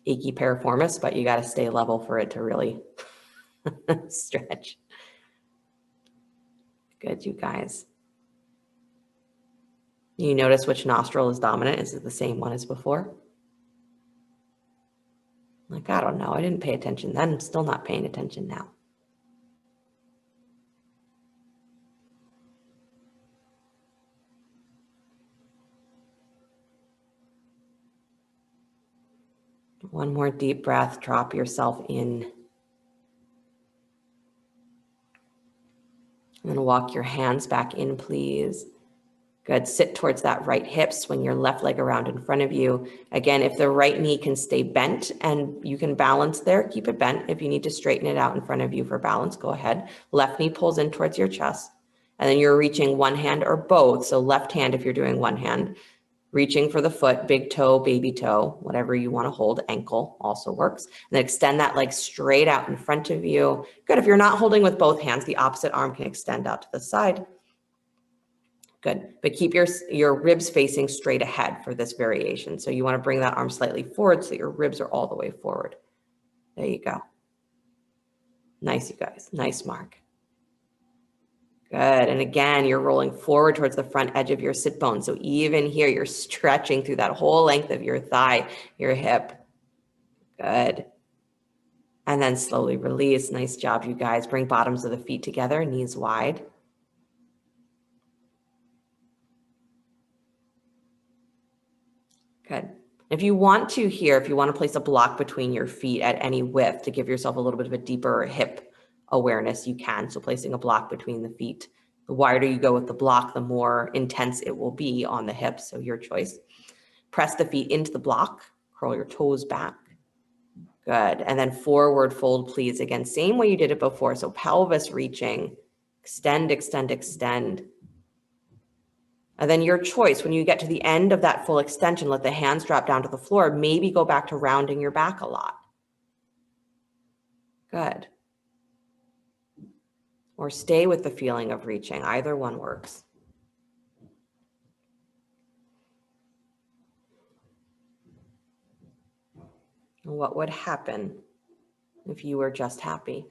achy piriformis, but you got to stay level for it to really stretch. Good, you guys. You notice which nostril is dominant? Is it the same one as before? Like, I don't know. I didn't pay attention then. I'm still not paying attention now. One more deep breath. Drop yourself in. And then walk your hands back in, please. Good. Sit towards that right hip. Swing your left leg around in front of you. Again, if the right knee can stay bent and you can balance there, keep it bent. If you need to straighten it out in front of you for balance, go ahead. Left knee pulls in towards your chest. And then you're reaching one hand or both. So left hand if you're doing one hand. Reaching for the foot, big toe, baby toe, whatever you want to hold, ankle also works. And then extend that leg straight out in front of you. Good. If you're not holding with both hands, the opposite arm can extend out to the side. Good. But keep your ribs facing straight ahead for this variation. So you want to bring that arm slightly forward so your ribs are all the way forward. There you go. Nice, you guys. Nice, Mark. Good. And again, you're rolling forward towards the front edge of your sit bone. So even here, you're stretching through that whole length of your thigh, your hip. Good. And then slowly release. Nice job, you guys. Bring bottoms of the feet together, knees wide. Good. If you want to here, if you want to place a block between your feet at any width to give yourself a little bit of a deeper hip awareness, you can. So placing a block between the feet. The wider you go with the block, the more intense it will be on the hips. So your choice. Press the feet into the block. Curl your toes back. Good. And then forward fold, please. Again, same way you did it before. So pelvis reaching. Extend, extend, extend. And then your choice, when you get to the end of that full extension, let the hands drop down to the floor. Maybe go back to rounding your back a lot. Good. Or stay with the feeling of reaching. Either one works. What would happen if you were just happy?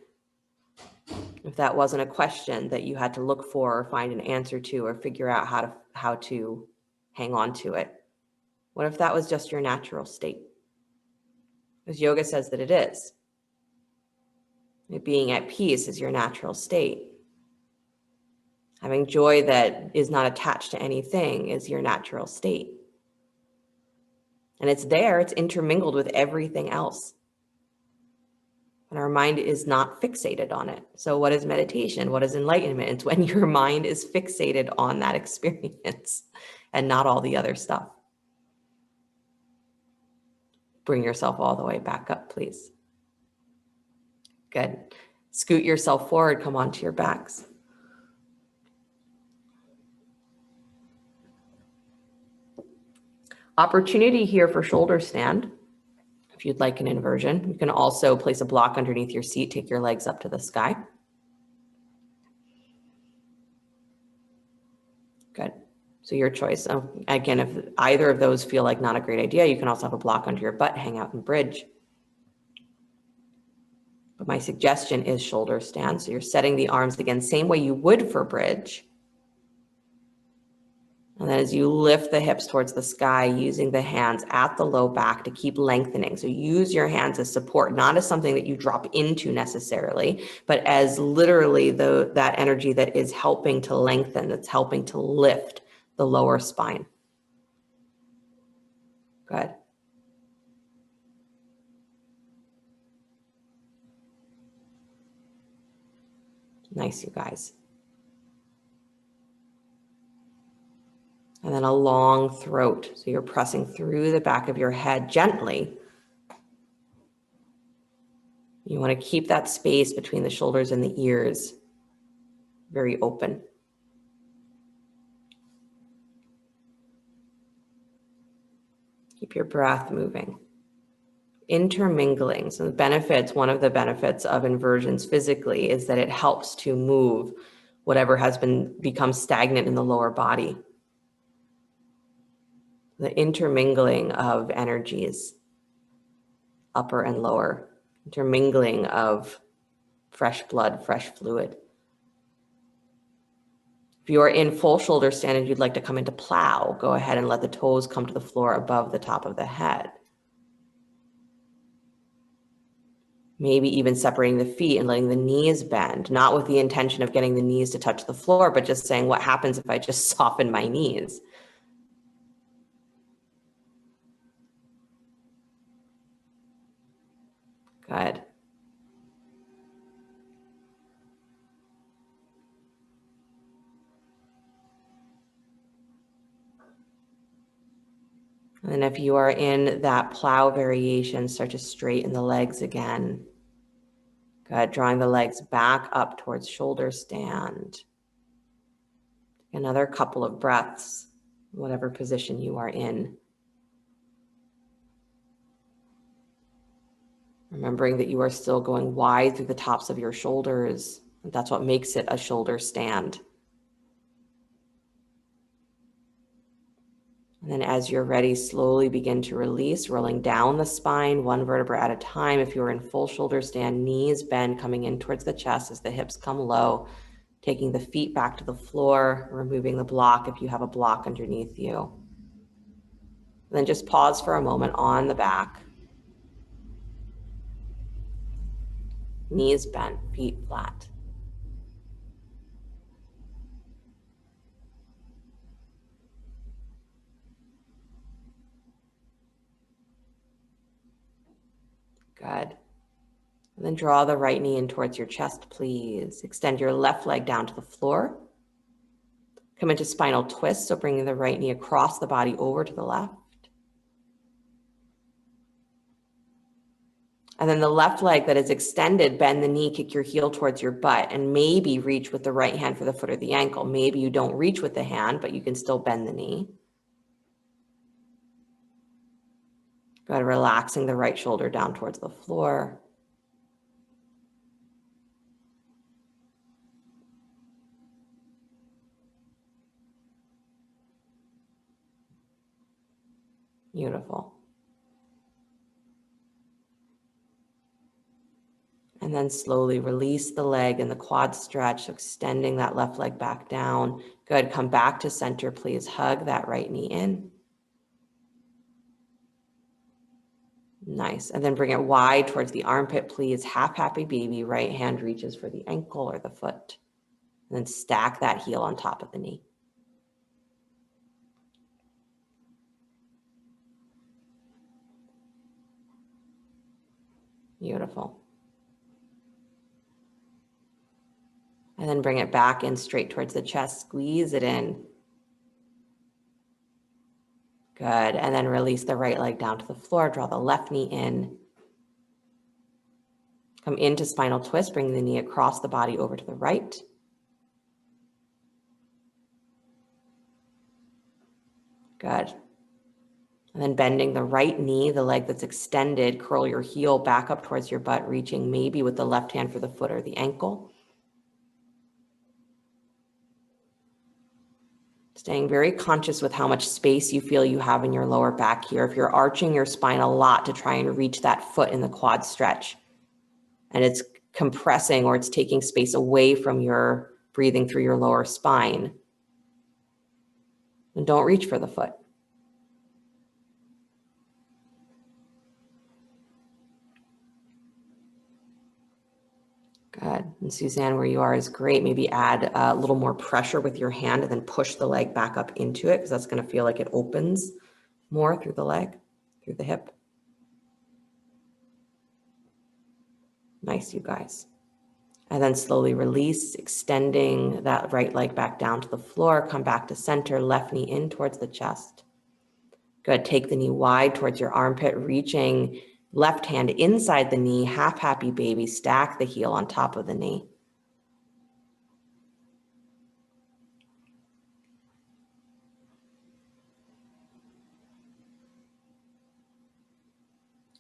If that wasn't a question that you had to look for or find an answer to or figure out how to hang on to it? What if that was just your natural state? Because yoga says that it is. Being at peace is your natural state. Having joy that is not attached to anything is your natural state. And it's there, it's intermingled with everything else. And our mind is not fixated on it. So what is meditation? What is enlightenment? It's when your mind is fixated on that experience and not all the other stuff. Bring yourself all the way back up, please. Good. Scoot yourself forward, come onto your backs. Opportunity here for shoulder stand. If you'd like an inversion, you can also place a block underneath your seat, take your legs up to the sky. Good. So your choice. Again, if either of those feel like not a great idea, you can also have a block under your butt, hang out and bridge. But my suggestion is shoulder stand. So you're setting the arms again, same way you would for bridge. And then as you lift the hips towards the sky, using the hands at the low back to keep lengthening. So use your hands as support, not as something that you drop into necessarily, but as literally that energy that is helping to lengthen, that's helping to lift the lower spine. Good. Nice, you guys. And then a long throat. So you're pressing through the back of your head gently. You want to keep that space between the shoulders and the ears very open. Keep your breath moving. Intermingling. So the benefits, one of the benefits of inversions physically is that it helps to move whatever has become stagnant in the lower body. The intermingling of energies, upper and lower, intermingling of fresh blood, fresh fluid. If you are in full shoulder stand and you'd like to come into plow, go ahead and let the toes come to the floor above the top of the head. Maybe even separating the feet and letting the knees bend, not with the intention of getting the knees to touch the floor, but just saying, what happens if I just soften my knees? Good. And if you are in that plow variation, start to straighten the legs again. Good. Drawing the legs back up towards shoulder stand. Another couple of breaths, whatever position you are in. Remembering that you are still going wide through the tops of your shoulders. That's what makes it a shoulder stand. And then as you're ready, slowly begin to release, rolling down the spine, one vertebra at a time. If you're in full shoulder stand, knees bend, coming in towards the chest as the hips come low, taking the feet back to the floor, removing the block if you have a block underneath you. And then just pause for a moment on the back. Knees bent, feet flat. Good. And then draw the right knee in towards your chest, please. Extend your left leg down to the floor. Come into spinal twist, so bringing the right knee across the body over to the left. And then the left leg that is extended, bend the knee, kick your heel towards your butt, and maybe reach with the right hand for the foot or the ankle. Maybe you don't reach with the hand, but you can still bend the knee. Good, relaxing the right shoulder down towards the floor. Beautiful. And then slowly release the leg and the quad stretch, so extending that left leg back down. Good, come back to center, please. Hug that right knee in. Nice, and then bring it wide towards the armpit, please. Half happy baby, right hand reaches for the ankle or the foot. And then stack that heel on top of the knee. Beautiful. And then bring it back in straight towards the chest, squeeze it in. Good, and then release the right leg down to the floor, draw the left knee in. Come into spinal twist, bring the knee across the body over to the right. Good. And then bending the right knee, the leg that's extended, curl your heel back up towards your butt, reaching maybe with the left hand for the foot or the ankle. Staying very conscious with how much space you feel you have in your lower back here. If you're arching your spine a lot to try and reach that foot in the quad stretch, and it's compressing or it's taking space away from your breathing through your lower spine, then don't reach for the foot. Good. And Suzanne, where you are is great. Maybe add a little more pressure with your hand and then push the leg back up into it, because that's going to feel like it opens more through the leg, through the hip. Nice, you guys. And then slowly release, extending that right leg back down to the floor. Come back to center, left knee in towards the chest. Good. Take the knee wide towards your armpit, reaching left hand inside the knee, half happy baby. Stack the heel on top of the knee.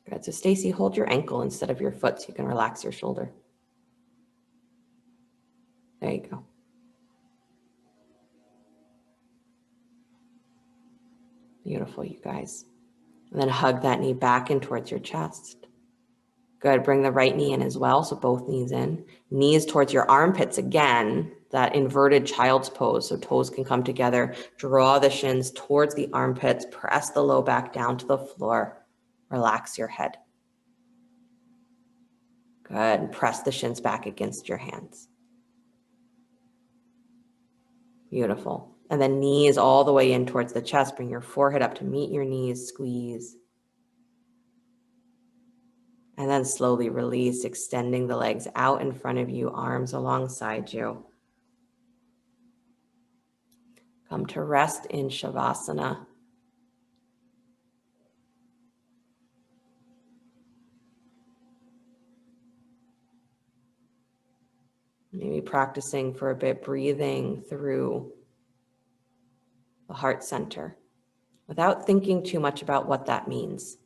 Good. So Stacy, hold your ankle instead of your foot so you can relax your shoulder. There you go. Beautiful, you guys. And then hug that knee back in towards your chest. Good. Bring the right knee in as well. So both knees in. Knees towards your armpits again, that inverted child's pose. So toes can come together. Draw the shins towards the armpits. Press the low back down to the floor. Relax your head. Good. And press the shins back against your hands. Beautiful. And then knees all the way in towards the chest. Bring your forehead up to meet your knees. Squeeze. And then slowly release, extending the legs out in front of you, arms alongside you. Come to rest in Shavasana. Maybe practicing for a bit, breathing through the heart center without thinking too much about what that means.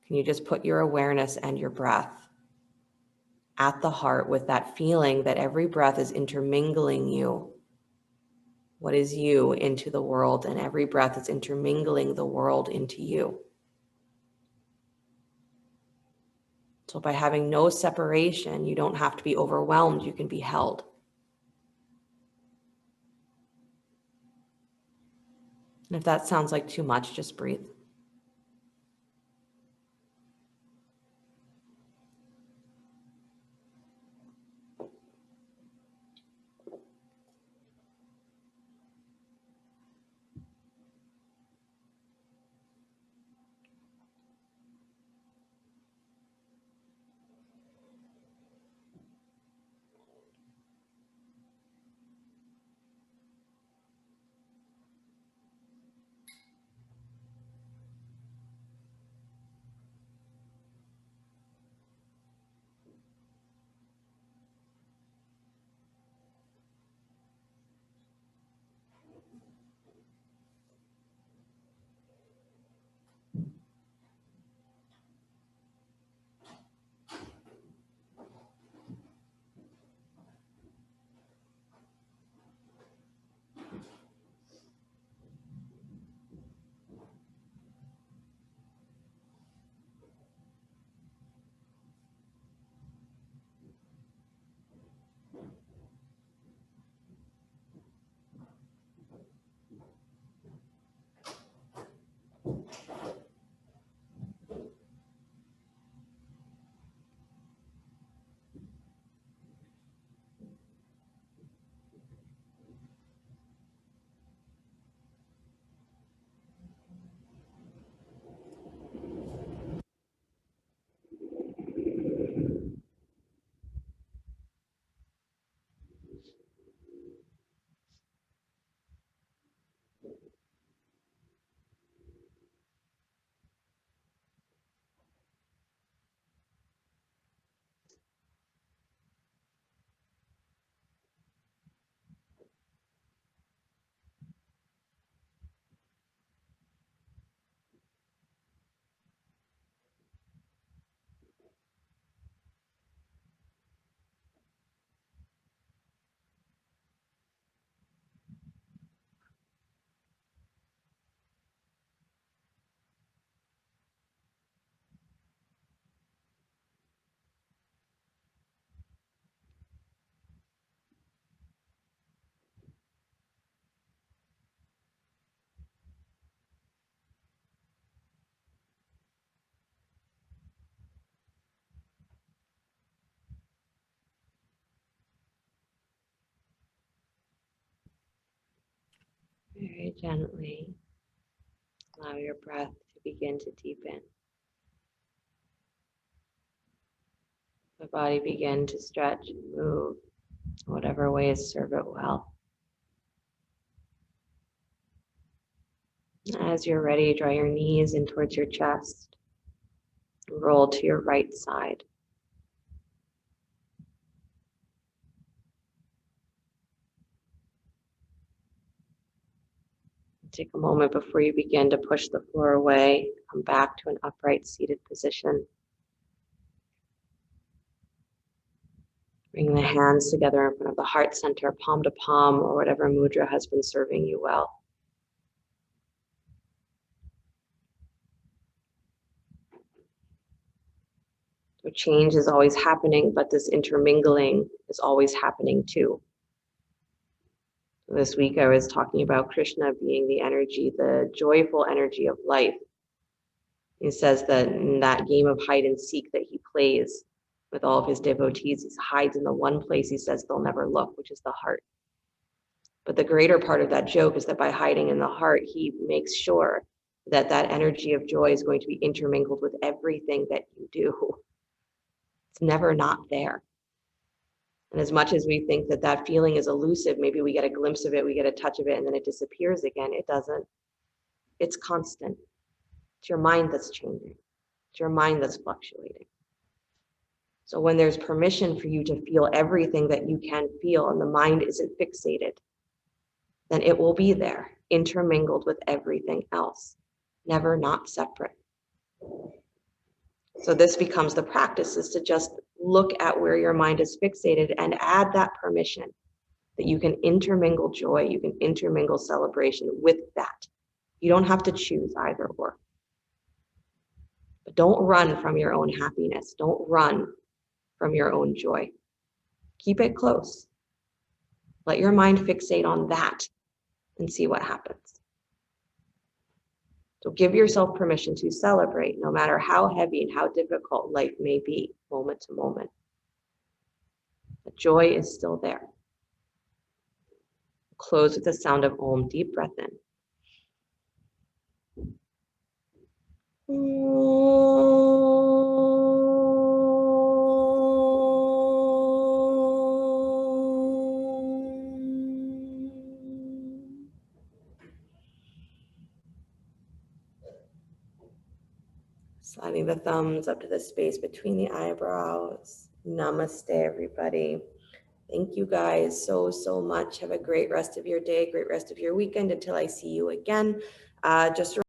Can you just put your awareness and your breath at the heart with that feeling that every breath is intermingling you, what is you, into the world, and every breath is intermingling the world into you. So by having no separation, you don't have to be overwhelmed, you can be held. And if that sounds like too much, just breathe. Very gently allow your breath to begin to deepen. The body begin to stretch and move, whatever ways serve it well. As you're ready, draw your knees in towards your chest. Roll to your right side. Take a moment before you begin to push the floor away. Come back to an upright seated position. Bring the hands together in front of the heart center, palm to palm, or whatever mudra has been serving you well. So change is always happening, but this intermingling is always happening too. This week I was talking about Krishna being the energy, the joyful energy of life. He says that in that game of hide and seek that he plays with all of his devotees, he hides in the one place he says they'll never look, which is the heart. But the greater part of that joke is that by hiding in the heart, he makes sure that that energy of joy is going to be intermingled with everything that you do. It's never not there. And as much as we think that that feeling is elusive, maybe we get a glimpse of it, we get a touch of it, and then it disappears again. It doesn't. It's constant. It's your mind that's changing. It's your mind that's fluctuating. So when there's permission for you to feel everything that you can feel and the mind isn't fixated, then it will be there, intermingled with everything else, never not separate. So this becomes the practice, is to just look at where your mind is fixated and add that permission that you can intermingle joy, you can intermingle celebration with that. You don't have to choose either or. But don't run from your own happiness. Don't run from your own joy. Keep it close. Let your mind fixate on that and see what happens. So give yourself permission to celebrate, no matter how heavy and how difficult life may be, moment to moment. The joy is still there. Close with the sound of Om. Deep breath in. Sliding the thumbs up to the space between the eyebrows. Namaste, everybody. Thank you guys so much. Have a great rest of your day, great rest of your weekend until I see you again. Just